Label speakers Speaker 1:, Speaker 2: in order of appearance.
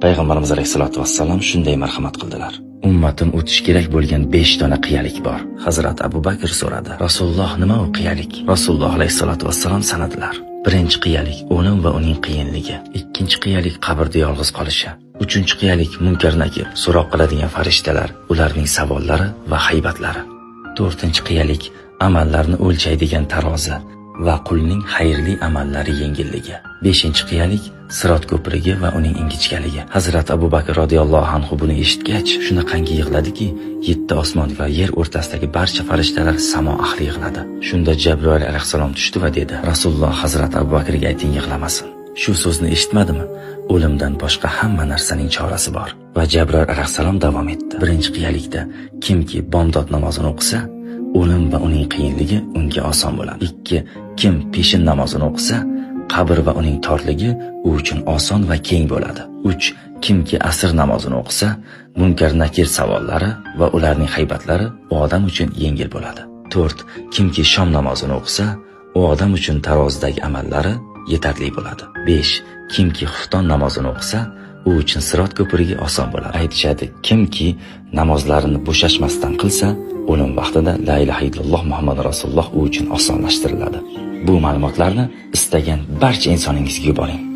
Speaker 1: Payg'ambarimiz alayhisolatu vassalam shunday marhamat qildilar. Ummatim o'tish kerak bo'lgan 5 dona qiyalik bor. Hazrat Abu Bakr so'radi. Rasululloh nima u qiyalik? Rasululloh alayhisolatu vassalam sanadilar. Birinchi qiyalik o'lim va uning qiyinligi. Ikkinchi qiyalik qabrda yolg'iz qolishi. Uchinchi qiyalik munkar nakir, so'roq qiladigan farishtalar, ularning savollari va haybatlari. To'rtinchi qiyalik amallarni o'lchaydigan tarozi va qulning xayrli amallari yengilligi. Beshinchi qiyalik Sirot ko'prigi va uning ingichkaligi. Hazrat Abu Bakr radhiyallohu anhu buni eshitgach, shunaqangi yig'ladiki, 7 osmon va yer o'rtasidagi barcha farishtalar samo ahli yig'ladi. Shunda Jabroil alayhisalom tushdi va dedi: Rasululloh Hazrat Abu Bakrga ayting yig'lamasin. Shu so'zni eshitmadimi? O'limdan boshqa hamma narsaning chorasi bor. Va Jabroil alayhisalom davom etdi. Birinchi qiyalikda kimki bomdod namozini o'qisa, o'lim va uning qiyinligi unga oson bo'ladi. 2. Kim peshin namozini o'qisa, qabr va uning torligi u uchun oson va keng bo'ladi. 3. Kimki asr namozini o'qisa, munkar nakir savollari va ularning haybatlari u odam uchun yengil bo'ladi. 4. Kimki shom namozini o'qisa, u odam uchun tarozidagi amallari yetarli bo'ladi. 5. Kimki xufton namozini o'qisa, u uchun Sirot ko'prigi oson bo'ladi. Aytishadi, kimki namozlarini bo'shashmasdan qilsa, o'lim vaqtida la ilaha illalloh Muhammad rasululloh u uchun osonlashtiriladi. Bu ma'lumotlarni istagan barcha insoningizga yuboring.